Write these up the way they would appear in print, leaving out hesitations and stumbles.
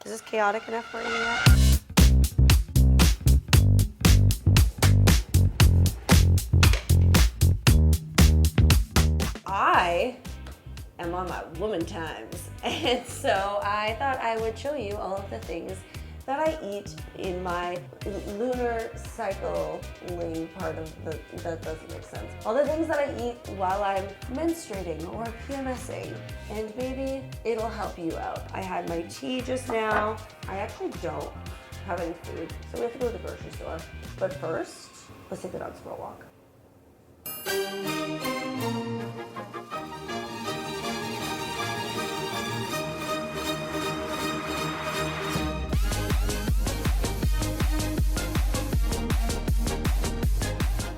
Is this chaotic enough for you yet? I am on my woman times, and so I thought I would show you all of the things that I eat in my lunar cycling part of that doesn't make sense. All the things that I eat while I'm menstruating or PMSing, and maybe it'll help you out. I had my tea just now. I actually don't have any food, so we have to go to the grocery store. But first, let's take the dogs for a walk.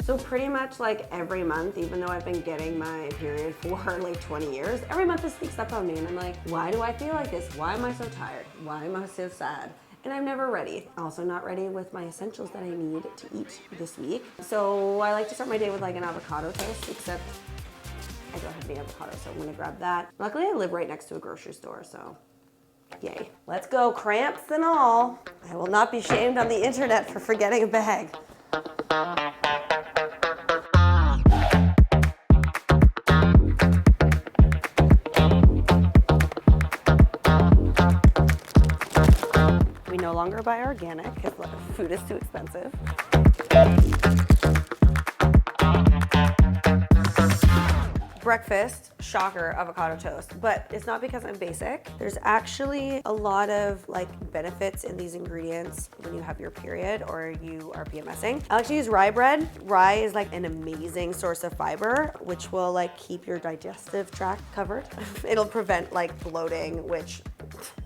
So pretty much like every month, even though I've been getting my period for like 20 years, every month it sneaks up on me and I'm like, why do I feel like this? Why am I so tired? Why am I so sad? And I'm never ready. Also not ready with my essentials that I need to eat this week. So I like to start my day with like an avocado toast, except I don't have any avocado, so I'm gonna grab that. Luckily I live right next to a grocery store, so yay. Let's go, cramps and all. I will not be shamed on the internet for forgetting a bag. We no longer buy organic because food is too expensive. Breakfast, shocker, avocado toast, but it's not because I'm basic. There's actually a lot of like benefits in these ingredients when you have your period or you are PMSing. I like to use rye bread. Rye is like an amazing source of fiber, which will like keep your digestive tract covered. It'll prevent like bloating, which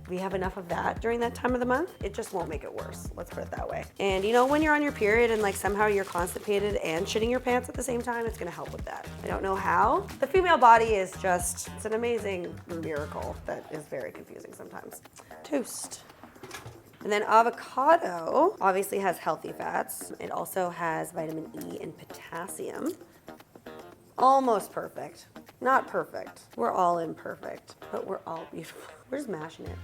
we have enough of that during that time of the month. It just won't make it worse. Let's put it that way. And you know, when you're on your period and like somehow you're constipated and shitting your pants at the same time, it's gonna help with that. I don't know how. The female body is just, it's an amazing miracle that is very confusing sometimes. Toast. And then avocado obviously has healthy fats. It also has vitamin E and potassium. Almost perfect. Not perfect. We're all imperfect, but we're all beautiful. We're just mashing it.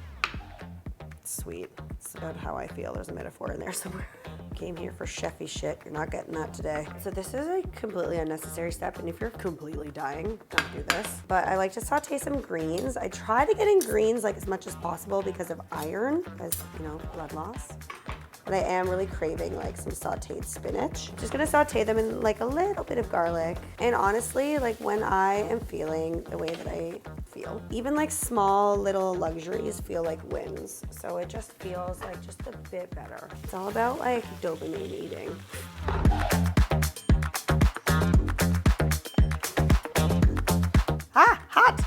It's sweet. It's about how I feel. There's a metaphor in there somewhere. Came here for chefy shit. You're not getting that today. So this is a completely unnecessary step, and if you're completely dying, don't do this. But I like to saute some greens. I try to get in greens like as much as possible because of iron, as you know, blood loss. But I am really craving like some sauteed spinach. Just gonna saute them in like a little bit of garlic. And honestly, like when I am feeling the way that I feel, even like small little luxuries feel like wins. So it just feels like just a bit better. It's all about like dopamine eating. Ah, hot!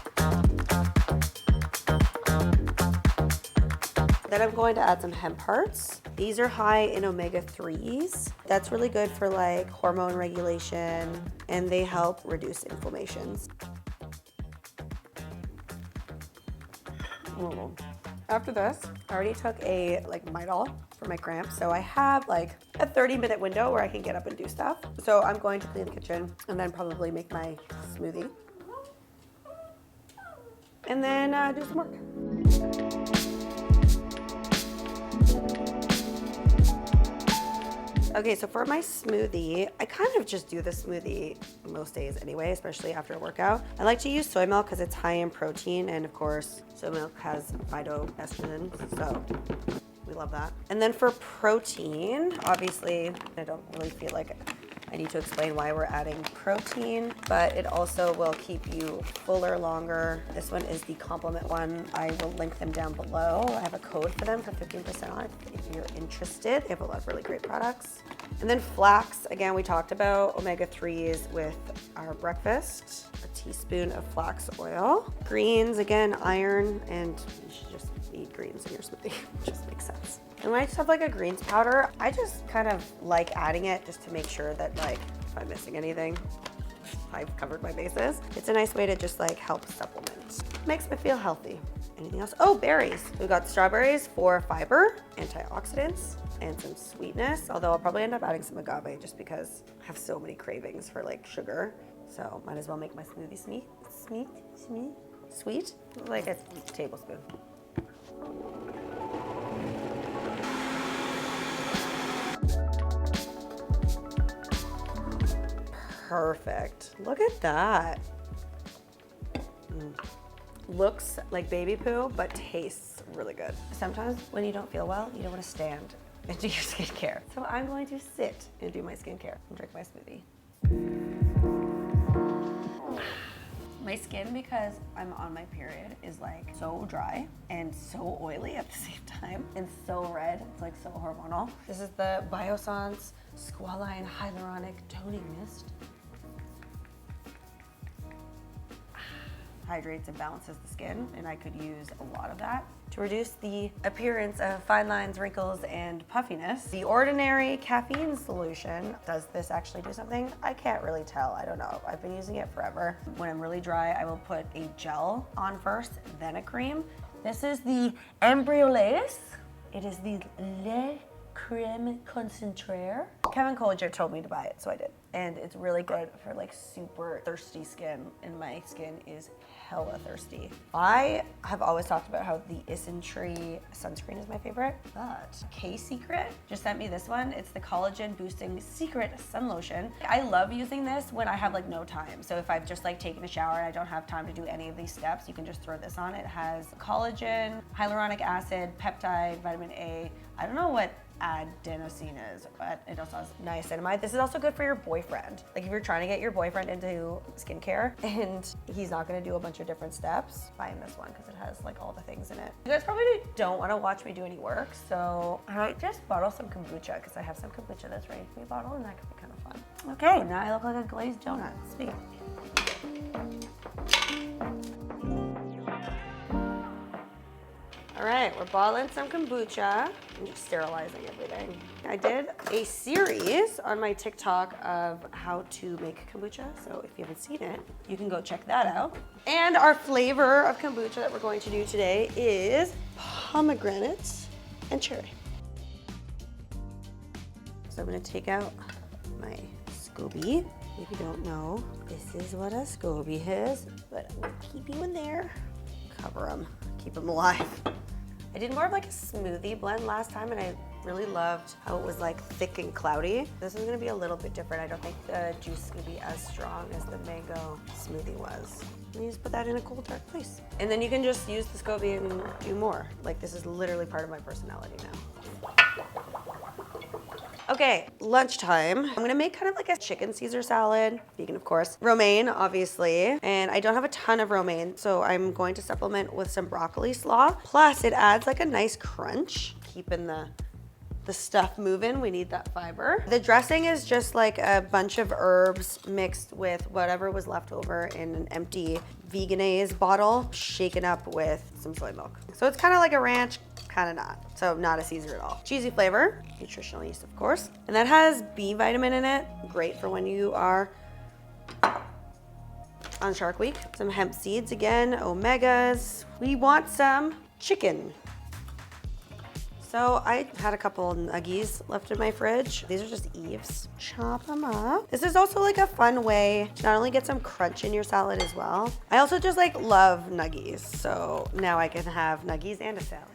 Then I'm going to add some hemp hearts. These are high in omega-3s. That's really good for like hormone regulation, and they help reduce inflammations. Oh. After this, I already took a like Midol for my cramps, so I have like a 30-minute window where I can get up and do stuff. So I'm going to clean the kitchen and then probably make my smoothie. And then do some work. Okay, so for my smoothie, I kind of just do the smoothie most days anyway, especially after a workout. I like to use soy milk because it's high in protein, and of course, soy milk has phytoestrogen, so we love that. And then for protein, obviously, I don't really feel like I need to explain why we're adding protein, but it also will keep you fuller longer. This one is the Complement one. I will link them down below. I have a code for them for 15% off if you're interested. They have a lot of really great products. And then flax, again, we talked about omega-3s with our breakfast. A teaspoon of flax oil. Greens, again, iron, and you should just eat greens in your smoothie. It just makes sense. And when I just have like a greens powder, I just kind of like adding it just to make sure that like if I'm missing anything, I've covered my bases. It's a nice way to just like help supplement. Makes me feel healthy. Anything else? Oh, berries. We got strawberries for fiber, antioxidants, and some sweetness. Although I'll probably end up adding some agave just because I have so many cravings for like sugar. So might as well make my smoothie sweet, like a tablespoon. Perfect. Look at that. Looks like baby poo, but tastes really good. Sometimes when you don't feel well, you don't want to stand and do your skincare. So I'm going to sit and do my skincare and drink my smoothie. My skin, because I'm on my period, is like so dry and so oily at the same time and so red. It's like so hormonal. This is the Biossance Squalane Hyaluronic Toning Mist. Hydrates and balances the skin, and I could use a lot of that to reduce the appearance of fine lines, wrinkles, and puffiness. The Ordinary Caffeine Solution. Does this actually do something? I can't really tell. I don't know. I've been using it forever. When I'm really dry, I will put a gel on first, then a cream. This is the Embryolase. It is the Le Creme Concentré. Kevin Collier told me to buy it, so I did. And it's really good for like super thirsty skin, and my skin is hella thirsty. I have always talked about how the Isntree sunscreen is my favorite, but K-Secret just sent me this one. It's the Collagen Boosting Secret Sun Lotion. I love using this when I have like no time. So if I've just like taken a shower and I don't have time to do any of these steps, you can just throw this on. It has collagen, hyaluronic acid, peptide, vitamin A. I don't know what adenosine is, but it also has niacinamide. This is also good for your boyfriend. Like if you're trying to get your boyfriend into skincare and he's not gonna do a bunch of different steps, buy him this one because it has like all the things in it. You guys probably don't want to watch me do any work, so I might just bottle some kombucha because I have some kombucha that's ready to be bottled, and that could be kind of fun. Okay, now I look like a glazed donut. Sweet. All right, we're bottling some kombucha. I'm just sterilizing everything. I did a series on my TikTok of how to make kombucha, so if you haven't seen it, you can go check that out. And our flavor of kombucha that we're going to do today is pomegranate and cherry. So I'm gonna take out my SCOBY. If you don't know, this is what a SCOBY is, but I'm gonna keep you in there. Cover them, keep them alive. I did more of like a smoothie blend last time, and I really loved how it was like thick and cloudy. This is gonna be a little bit different. I don't think the juice is gonna be as strong as the mango smoothie was. And you just put that in a cool, dark place. And then you can just use the SCOBY and do more. Like this is literally part of my personality now. Okay, lunchtime. I'm gonna make kind of like a chicken Caesar salad, vegan of course. Romaine, obviously, and I don't have a ton of romaine, so I'm going to supplement with some broccoli slaw. Plus, it adds like a nice crunch, keeping the stuff moving. We need that fiber. The dressing is just like a bunch of herbs mixed with whatever was left over in an empty Vegenaise bottle, shaken up with some soy milk. So it's kind of like a ranch, kind of not. So not a Caesar at all. Cheesy flavor, nutritional yeast of course. And that has B vitamin in it. Great for when you are on Shark Week. Some hemp seeds again, omegas. We want some chicken. So I had a couple nuggies left in my fridge. These are just Eve's. Chop them up. This is also like a fun way to not only get some crunch in your salad as well. I also just like love nuggies. So now I can have nuggies and a salad,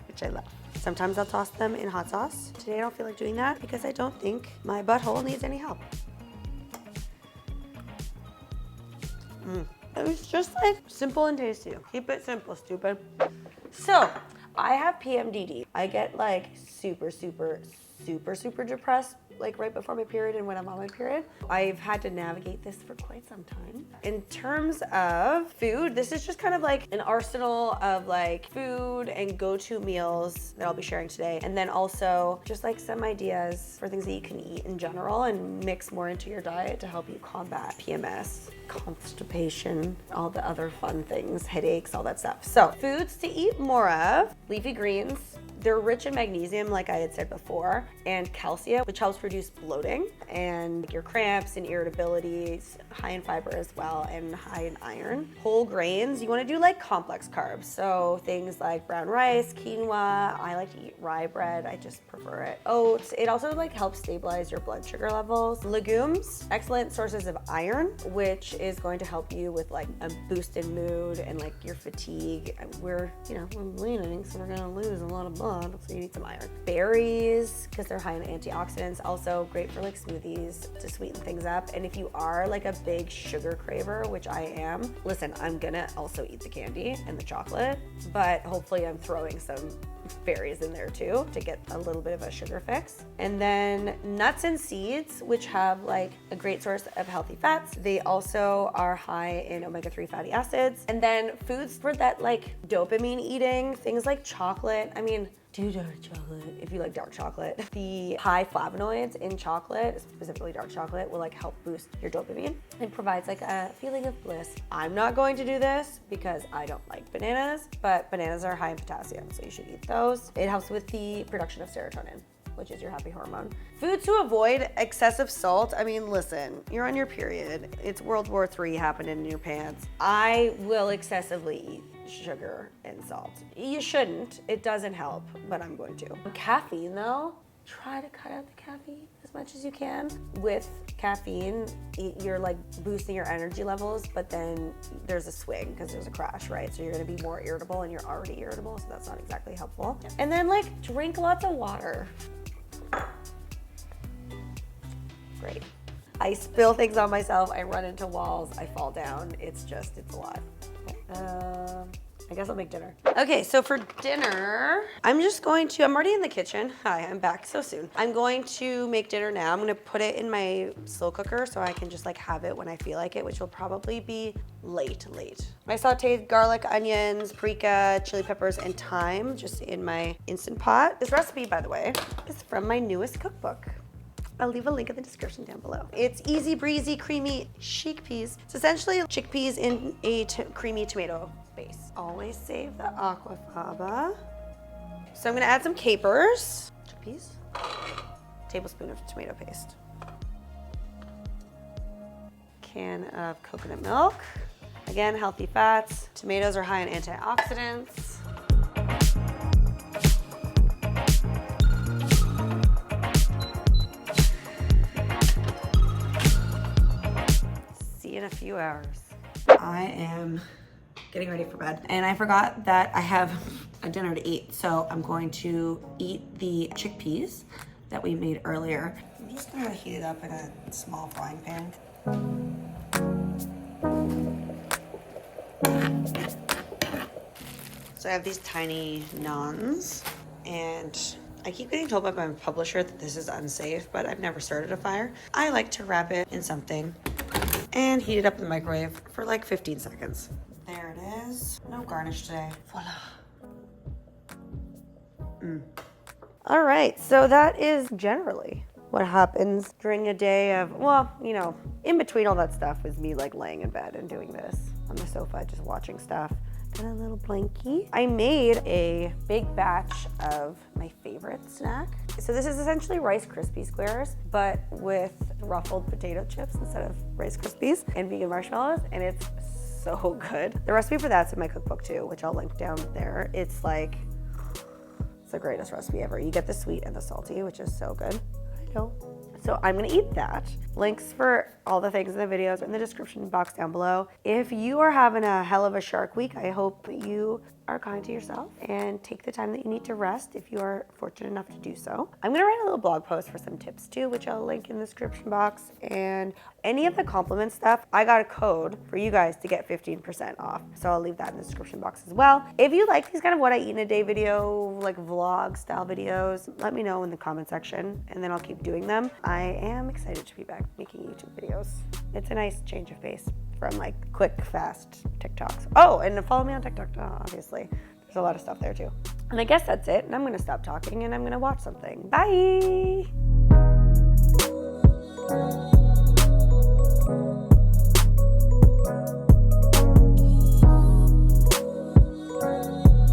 which I love. Sometimes I'll toss them in hot sauce. Today I don't feel like doing that because I don't think my butthole needs any help. It's just like simple and tasty. Keep it simple, stupid. So I have PMDD. I get like super depressed like right before my period and when I'm on my period. I've had to navigate this for quite some time. In terms of food, this is just kind of like an arsenal of like food and go-to meals that I'll be sharing today. And then also just like some ideas for things that you can eat in general and mix more into your diet to help you combat PMS, constipation, all the other fun things, headaches, all that stuff. So foods to eat more of, leafy greens. They're rich in magnesium, like I had said before, and calcium, which helps reduce bloating and your cramps and irritabilities, high in fiber as well, and high in iron. Whole grains, you wanna do like complex carbs. So things like brown rice, quinoa, I like to eat rye bread, I just prefer it. Oats, it also like helps stabilize your blood sugar levels. Legumes, excellent sources of iron, which is going to help you with like a boost in mood and like your fatigue. We're leaning, so we're gonna lose a lot of blood. so you need some iron. Berries, because they're high in antioxidants, also great for like smoothies to sweeten things up. And if you are like a big sugar craver, which I am, listen, I'm gonna also eat the candy and the chocolate, but hopefully I'm throwing some berries in there too to get a little bit of a sugar fix. And then nuts and seeds, which have like a great source of healthy fats. They also are high in omega-3 fatty acids. And then foods for that like dopamine eating, things like chocolate. I mean, do dark chocolate if you like dark chocolate. The high flavonoids in chocolate, specifically dark chocolate, will like help boost your dopamine and provides like a feeling of bliss. I'm not going to do this because I don't like bananas, but bananas are high in potassium, so you should eat those. It helps with the production of serotonin, which is your happy hormone. Foods to avoid: excessive salt. I mean, listen, you're on your period. It's World War III happening in your pants. I will excessively eat sugar and salt. You shouldn't, it doesn't help, but I'm going to. Caffeine though, try to cut out the caffeine as much as you can. With caffeine, you're like boosting your energy levels, but then there's a swing because there's a crash, right? So you're gonna be more irritable and you're already irritable, so that's not exactly helpful. And then like drink lots of water. Great. I spill things on myself, I run into walls, I fall down. It's a lot. I guess I'll make dinner. Okay, so for dinner, I'm already in the kitchen. Hi, I'm back so soon. I'm going to make dinner now. I'm gonna put it in my slow cooker so I can just like have it when I feel like it, which will probably be late. I sauteed garlic, onions, paprika, chili peppers, and thyme just in my Instant Pot. This recipe, by the way, is from my newest cookbook. I'll leave a link in the description down below. It's easy breezy, creamy chickpeas. It's essentially chickpeas in a creamy tomato base. Always save the aquafaba. So I'm gonna add some capers, chickpeas, tablespoon of tomato paste, can of coconut milk. Again, healthy fats. Tomatoes are high in antioxidants. In a few hours. I am getting ready for bed and I forgot that I have a dinner to eat, so I'm going to eat the chickpeas that we made earlier. I'm just gonna heat it up in a small frying pan. So I have these tiny naans, and I keep getting told by my publisher that this is unsafe, but I've never started a fire. I like to wrap it in something and heat it up in the microwave for like 15 seconds. There it is. No garnish today. Voila. All right, so that is generally what happens during a day of, well, you know, in between all that stuff is me like laying in bed and doing this on the sofa, just watching stuff. Got a little blankie. I made a big batch of my favorite snack. So this is essentially Rice Krispie squares, but with ruffled potato chips instead of Rice Krispies and vegan marshmallows, and it's so good. The recipe for that's in my cookbook too, which I'll link down there. It's like, it's the greatest recipe ever. You get the sweet and the salty, which is so good. I know. So I'm gonna eat that. Links for all the things in the videos are in the description box down below. If you are having a hell of a shark week, I hope you are kind to yourself and take the time that you need to rest if you are fortunate enough to do so. I'm gonna write a little blog post for some tips too, which I'll link in the description box. And any of the compliment stuff, I got a code for you guys to get 15% off. So I'll leave that in the description box as well. If you like these kind of what I eat in a day video, like vlog style videos, let me know in the comment section and then I'll keep doing them. I am excited to be back making YouTube videos. It's a nice change of pace from like quick, fast TikToks. Oh, and follow me on TikTok, obviously. There's a lot of stuff there too. And I guess that's it. And I'm gonna stop talking and I'm gonna watch something. Bye.